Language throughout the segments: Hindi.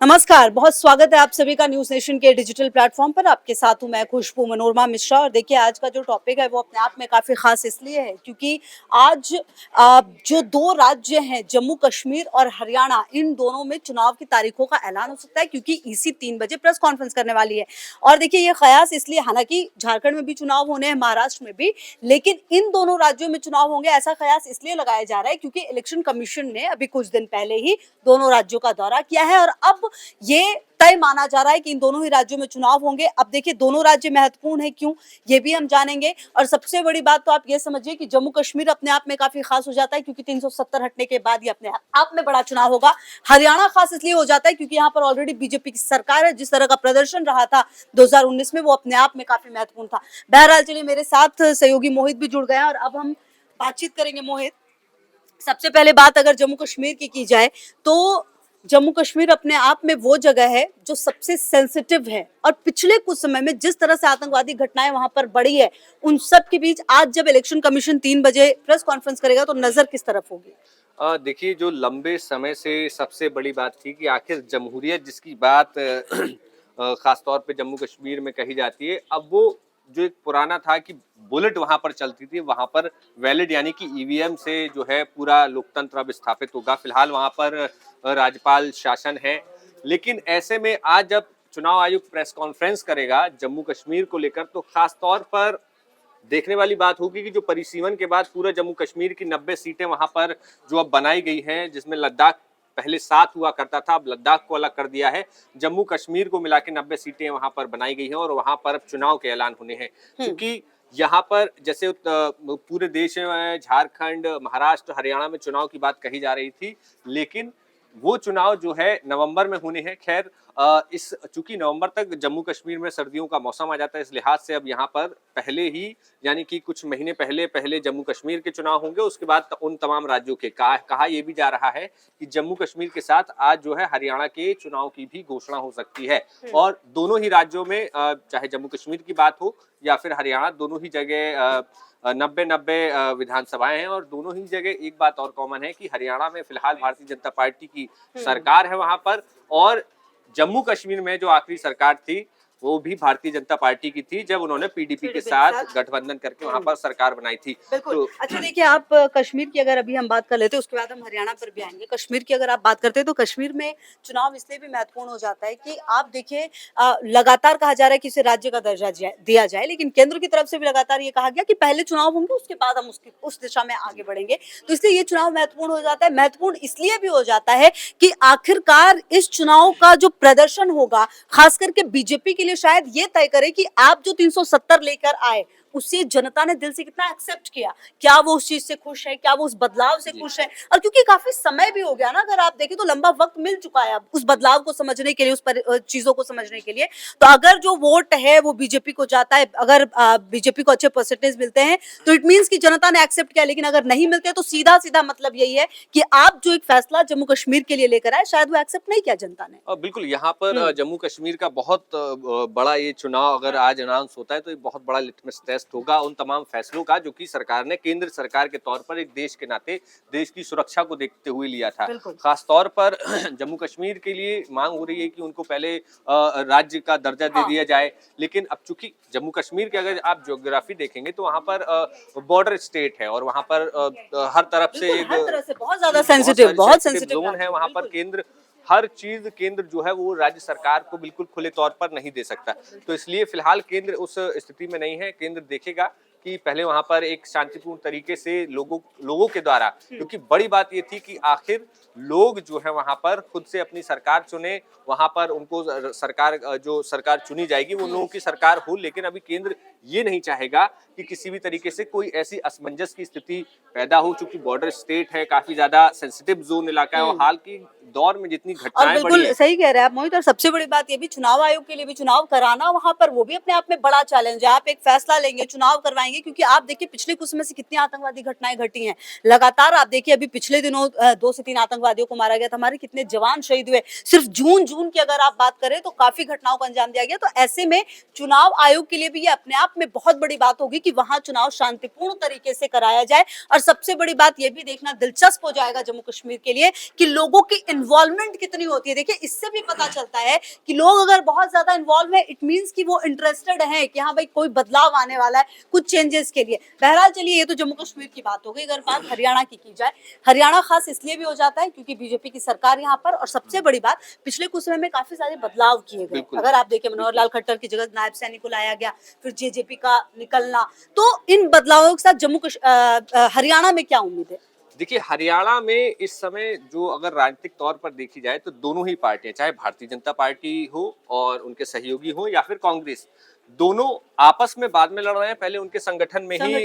नमस्कार, बहुत स्वागत है आप सभी का न्यूज नेशन के डिजिटल प्लेटफॉर्म पर। आपके साथ हूं मैं खुशबू मनोरमा मिश्रा। और देखिए, आज का जो टॉपिक है वो अपने आप में काफी खास इसलिए है क्योंकि आज जो दो राज्य हैं, जम्मू कश्मीर और हरियाणा, इन दोनों में चुनाव की तारीखों का ऐलान हो सकता है क्योंकि ईसी 3 बजे प्रेस कॉन्फ्रेंस करने वाली है। और देखिए, ये कयास इसलिए, हालांकि झारखंड में भी चुनाव होने हैं, महाराष्ट्र में भी, लेकिन इन दोनों राज्यों में चुनाव होंगे ऐसा कयास इसलिए लगाया जा रहा है क्योंकि इलेक्शन कमीशन ने अभी कुछ दिन पहले ही दोनों राज्यों का दौरा किया है और अब ये तय माना जा रहा है कि इन दोनों ही राज्यों में चुनाव होंगे। अब देखिए, दोनों राज्य महत्वपूर्ण है क्यों, ये भी हम जानेंगे। और सबसे बड़ी बात तो आप ये समझिए कि जम्मू कश्मीर अपने आप में काफी खास हो जाता है क्योंकि 370 हटने के बाद ये अपने आप में बड़ा चुनाव होगा। हरियाणा खास इसलिए हो जाता है क्योंकि यहाँ पर ऑलरेडी बीजेपी की सरकार है। जिस तरह का प्रदर्शन रहा था 2019 में, वो अपने आप में काफी महत्वपूर्ण था। बहरहाल, चलिए, मेरे साथ सहयोगी मोहित भी जुड़ गए हैं और अब हम बातचीत करेंगे। मोहित, सबसे पहले बात अगर जम्मू कश्मीर की जाए तो जम्मू कश्मीर अपने आप में वो जगह है जो सबसे सेंसिटिव है और पिछले कुछ समय में जिस तरह से आतंकवादी घटनाएं वहां पर बढ़ी है, उन सब के बीच आज जब इलेक्शन कमीशन 3 बजे प्रेस कॉन्फ्रेंस करेगा तो नजर किस तरफ होगी? देखिए, जो लंबे समय से सबसे बड़ी बात थी कि आखिर जमहूरियत जिसकी बात खास तौर पे जम्मू कश्मीर में कही जाती है, अब वो जो एक पुराना था कि बुलेट वहां पर चलती थी, वहां पर वैलिड यानी कि ईवीएम से जो है पूरा लोकतंत्र अब स्थापित होगा। फिलहाल वहां पर राज्यपाल शासन है, लेकिन ऐसे में आज जब चुनाव आयोग प्रेस कॉन्फ्रेंस करेगा जम्मू कश्मीर को लेकर, तो खास तौर पर देखने वाली बात होगी कि जो परिसीमन के बाद पूरा जम्मू कश्मीर की 90 सीटें वहां पर जो अब बनाई गई हैं, जिसमें लद्दाख पहले 7 हुआ करता था, अब लद्दाख को अलग कर दिया है। जम्मू कश्मीर को मिला के 90 सीटें वहां पर बनाई गई हैं और वहां पर अब चुनाव के ऐलान होने हैं। क्योंकि यहाँ पर जैसे पूरे देश में झारखंड, महाराष्ट्र, हरियाणा में चुनाव की बात कही जा रही थी, लेकिन वो चुनाव जो है नवंबर में होने हैं। खैर, इस चूंकि नवंबर तक जम्मू कश्मीर में सर्दियों का मौसम आ जाता है, इस लिहाज से अब यहाँ पर पहले ही यानी कि कुछ महीने पहले जम्मू कश्मीर के चुनाव होंगे, उसके बाद उन तमाम राज्यों के कहा यह भी जा रहा है कि जम्मू कश्मीर के साथ आज जो है हरियाणा के चुनाव की भी घोषणा हो सकती है। और दोनों ही राज्यों में चाहे जम्मू कश्मीर की बात हो या फिर हरियाणा, दोनों ही जगह 90 विधानसभाएं हैं और दोनों ही जगह एक बात और कॉमन है कि हरियाणा में फिलहाल भारतीय जनता पार्टी की सरकार है वहां पर, और जम्मू कश्मीर में जो आखिरी सरकार थी वो भी भारतीय जनता पार्टी की थी जब उन्होंने पीडीपी के साथ गठबंधन करके वहां पर सरकार बनाई थी। बिल्कुल। अच्छा, देखिए, आप कश्मीर की अगर अभी हम बात कर लेते हैं, उसके बाद हम हरियाणा पर भी आएंगे। कश्मीर की अगर आप बात करते हैं तो कश्मीर में चुनाव इसलिए भी महत्वपूर्ण हो जाता है कि आप देखिए, लगातार कहा जा रहा है कि इसे राज्य का दर्जा दिया जाए, लेकिन केंद्र की तरफ से भी लगातार ये कहा गया कि पहले चुनाव होंगे, उसके बाद हम उस दिशा में आगे बढ़ेंगे। तो इसलिए ये चुनाव महत्वपूर्ण हो जाता है। महत्वपूर्ण इसलिए भी हो जाता है कि आखिरकार इस चुनाव का जो प्रदर्शन होगा, खास करके बीजेपी के लिए, शायद ये तय करे कि आप जो 370 लेकर आए, उससे जनता ने दिल से कितना एक्सेप्ट किया। क्या वो उस चीज से खुश है, क्या वो उस बदलाव से खुश है? और क्योंकि काफी समय भी हो गया ना, अगर आप देखें तो लंबा वक्त मिल चुका है अब उस बदलाव को समझने के लिए, चीजों को समझने के लिए। तो अगर जो वोट है वो बीजेपी को जाता है, अगर बीजेपी को अच्छे परसेंटेज मिलते हैं तो इट मीन्स कि जनता ने एक्सेप्ट किया। लेकिन अगर नहीं मिलते तो सीधा सीधा मतलब यही है कि आप जो एक फैसला जम्मू कश्मीर के लिए लेकर आए, शायद वो एक्सेप्ट नहीं किया जनता ने। बिल्कुल, यहाँ पर जम्मू कश्मीर का बहुत बड़ा ये चुनाव अगर आज अनाउंस होता है तो एक बहुत बड़ा लिटमस टेस्ट होगा उन तमाम फैसलों का जो कि सरकार ने केंद्र सरकार के तौर पर एक देश के नाते देश की सुरक्षा को देखते हुए लिया था। खास तौर पर जम्मू कश्मीर के लिए मांग हो रही है कि उनको पहले राज्य का दर्जा दे दिया जाए, लेकिन अब चूंकि जम्मू कश्मीर की अगर आप ज्योग्राफी देखेंगे तो वहां पर बॉर्डर स्टेट है और वहां पर हर तरफ से बहुत ज्यादा सेंसिटिव जोन है। वहां पर केंद्र हर चीज केंद्र जो है वो राज्य सरकार को बिल्कुल खुले तौर पर नहीं दे सकता। तो इसलिए फिलहाल केंद्र उस स्थिति में नहीं है। केंद्र देखेगा कि पहले वहां पर एक शांतिपूर्ण तरीके से लोगों के द्वारा, क्योंकि बड़ी बात ये थी कि आखिर लोग जो है वहां पर खुद से अपनी सरकार चुने, वहां पर उनको सरकार जो सरकार चुनी जाएगी वो लोगों की सरकार हो। लेकिन अभी केंद्र ये नहीं चाहेगा कि किसी भी तरीके से कोई ऐसी असमंजस की स्थिति पैदा हो, चूंकि बॉर्डर स्टेट है, काफी ज्यादा सेंसिटिव जोन इलाका है और हाल की दौर में जितनी घटनाएं बढ़ी हैं। सही कह रहे हैं आप मोहित। और सबसे बड़ी बात ये भी, चुनाव आयोग के लिए भी चुनाव कराना वहां पर वो भी अपने आप में बड़ा चैलेंज है। आप एक फैसला लेंगे, चुनाव करवाएंगे, जाएगी, क्योंकि आप देखिए पिछले कुछ समय से कितनी आतंकवादी घटनाएं घटी हैं लगातार। आप देखिए अभी पिछले दिनों 2 से 3 आतंकवादियों को मारा गया था, हमारे कितने जवान शहीद हुए। सिर्फ जून की अगर आप बात करें तो काफी घटनाओं को अंजाम दिया गया। तो ऐसे में चुनाव आयोग के लिए भी ये अपने आप में बहुत बड़ी बात होगी कि वहां चुनाव शांतिपूर्ण तरीके से कराया जाए। और सबसे बड़ी बात ये भी देखना दिलचस्प हो जाएगा जम्मू कश्मीर के लिए कि लोगों की इन्वॉल्वमेंट कितनी होती है। देखिए इससे भी पता चलता है कि लोग अगर बहुत ज्यादा इन्वॉल्व है, इट मींस कि वो इंटरेस्टेड है कि हाँ भाई कोई बदलाव आने वाला है कुछ चेंजेस के लिए। बहरहाल चलिए, ये तो जम्मू कश्मीर की बात हो गई। अगर बात हरियाणा की जाए, हरियाणा खास इसलिए भी हो जाता है क्योंकि बीजेपी की सरकार यहाँ पर, और सबसे बड़ी बात पिछले कुछ समय में काफी सारे बदलाव किए गए। अगर आप देखिए मनोहर लाल खट्टर की जगह नायब सैनी को लाया गया, फिर जेजेपी का निकलना, तो इन बदलावों के साथ हरियाणा में क्या उम्मीद है? देखिए हरियाणा में इस समय जो अगर राजनीतिक तौर पर देखी जाए तो दोनों ही पार्टियां, चाहे भारतीय जनता पार्टी हो और उनके सहयोगी हो या फिर कांग्रेस, दोनों आपस में बाद में लड़ रहे हैं। पहले उनके संगठन में ही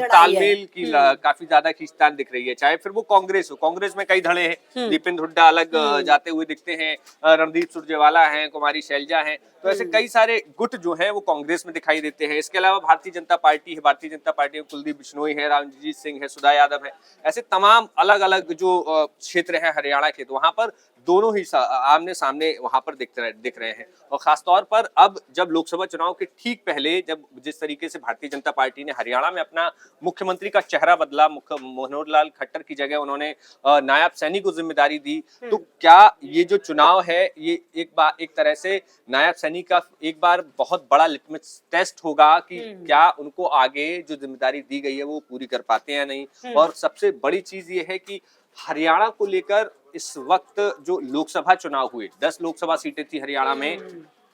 तालमेल की काफी ज्यादा खींचतान दिख रही है। चाहे फिर वो कांग्रेस हो, कांग्रेस में कई धड़े हैं, दीपेंद्र हुड्डा अलग जाते हुए दिखते हैं, रणदीप सुरजेवाला हैं, कुमारी शैलजा हैं, तो ऐसे कई सारे गुट जो हैं वो कांग्रेस में दिखाई देते हैं। इसके अलावा भारतीय जनता पार्टी है, भारतीय जनता पार्टी में कुलदीप बिश्नोई है, रणजीत सिंह है, सुधा यादव है, ऐसे तमाम अलग अलग जो क्षेत्र है हरियाणा के, तो वहां पर दोनों ही आमने सामने वहां पर दिख रहे हैं। और खासतौर पर अब जब लोकसभा चुनाव के ठीक पहले, जब जिस तरीके से भारतीय जनता पार्टी ने हरियाणा में अपना मुख्यमंत्री का चेहरा बदला, मनोहर लाल खट्टर की जगह उन्होंने नायब सैनी को जिम्मेदारी दी, तो क्या ये जो चुनाव है ये एक तरह से नायब सैनी का एक बार बहुत बड़ा लिटमस टेस्ट होगा कि क्या उनको आगे जो जिम्मेदारी दी गई है वो पूरी कर पाते हैं या नहीं। और सबसे बड़ी चीज ये है कि हरियाणा को लेकर इस वक्त जो लोकसभा चुनाव हुए, 10 लोकसभा सीटें थी हरियाणा में,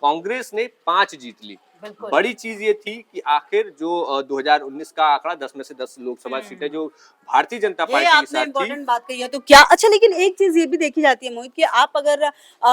कांग्रेस ने 5 जीत ली। बड़ी चीज ये थी कि आखिर जो 2019 का आंकड़ा 10 में से 10 लोकसभा सीटें जो भारतीय जनता पार्टी के साथ इम्पोर्टेंट बात कही है। तो क्या अच्छा, लेकिन एक चीज ये भी देखी जाती है मोहित कि आप अगर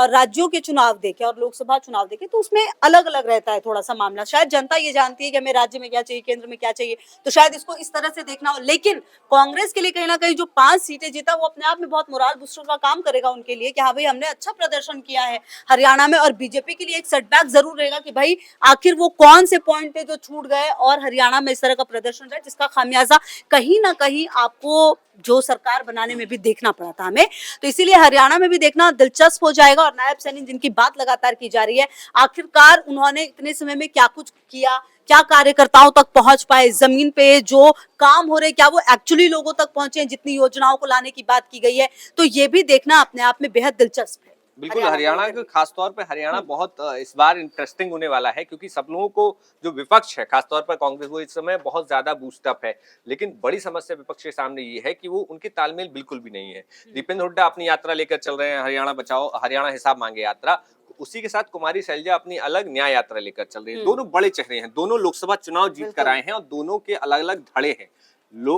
राज्यों के चुनाव देखें और लोकसभा चुनाव देखें तो उसमें अलग अलग रहता है थोड़ा सा मामला। शायद जनता ये जानती है कि हमें राज्य में क्या चाहिए, केंद्र में क्या चाहिए, तो शायद इसको इस तरह से देखना हो। लेकिन कांग्रेस के लिए कहीं ना कहीं जो 5 सीटें जीता वो अपने आप में बहुत मोराल बूस्टर का काम करेगा उनके लिए कि हाँ भाई हमने अच्छा प्रदर्शन किया है हरियाणा में। और बीजेपी के लिए एक सेटबैक जरूर रहेगा कि भाई आखिर वो कौन से पॉइंट थे जो छूट गए और हरियाणा में इस तरह का प्रदर्शन रहा जिसका खामियाजा कहीं ना कहीं आपको जो सरकार बनाने में भी देखना पड़ा था हमें। तो इसीलिए हरियाणा में भी देखना दिलचस्प हो जाएगा। और नायब सैनी जिनकी बात लगातार की जा रही है, आखिरकार उन्होंने इतने समय में क्या कुछ किया, क्या कार्यकर्ताओं तक पहुंच पाए, जमीन पे जो काम हो रहे क्या वो एक्चुअली लोगों तक पहुंचे, जितनी योजनाओं को लाने की बात की गई है, तो ये भी देखना अपने आप में बेहद दिलचस्प है। बिल्कुल, हरियाणा के खासतौर पे हरियाणा बहुत इस बार इंटरेस्टिंग होने वाला है, क्योंकि सब लोगों को जो विपक्ष है, खासतौर पर कांग्रेस, वो इस समय बहुत ज्यादा बूस्टअप है। लेकिन बड़ी समस्या विपक्ष के सामने ये है कि वो उनके तालमेल बिल्कुल भी नहीं है। दीपेंद्र हुड्डा अपनी यात्रा लेकर चल रहे हैं, हरियाणा बचाओ, हरियाणा हिसाब मांगे यात्रा। उसी के साथ कुमारी शैलजा अपनी अलग न्याय यात्रा लेकर चल रही है। दोनों बड़े चेहरे हैं, दोनों लोकसभा चुनाव जीत कर आए हैं और दोनों के अलग अलग धड़े हैं।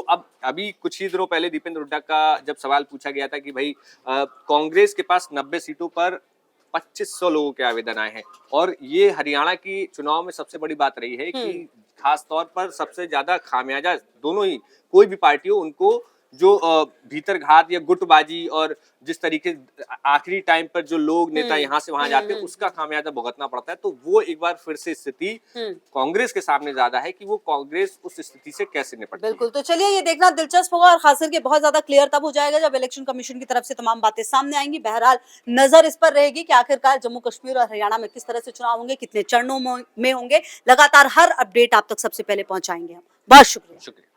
अब अभी कुछ ही दिनों पहले दीपेंद्र हुड्डा का जब सवाल पूछा गया था कि भाई कांग्रेस के पास 90 सीटों पर 2500 लोगों के आवेदन आए हैं, और ये हरियाणा की चुनाव में सबसे बड़ी बात रही है कि खास तौर पर सबसे ज्यादा खामियाजा दोनों ही, कोई भी पार्टी हो, उनको जो भीतर घात या गुटबाजी और जिस तरीके आखिरी टाइम पर जो लोग नेता यहाँ से वहां जाते हैं उसका खामियाजा भुगतना पड़ता है। तो वो एक बार फिर से स्थिति कांग्रेस के सामने ज्यादा है कि वो कांग्रेस उस स्थिति से कैसे निपटती है। बिल्कुल, तो चलिए ये देखना दिलचस्प होगा और खास करके बहुत ज्यादा क्लियर तब हो जाएगा जब इलेक्शन कमीशन की तरफ से तमाम बातें सामने आएंगी। बहरहाल नजर इस पर रहेगी कि आखिरकार जम्मू कश्मीर और हरियाणा में किस तरह से चुनाव होंगे, कितने चरणों में होंगे। लगातार हर अपडेट आप तक सबसे पहले पहुंचाएंगे हम। बहुत शुक्रिया।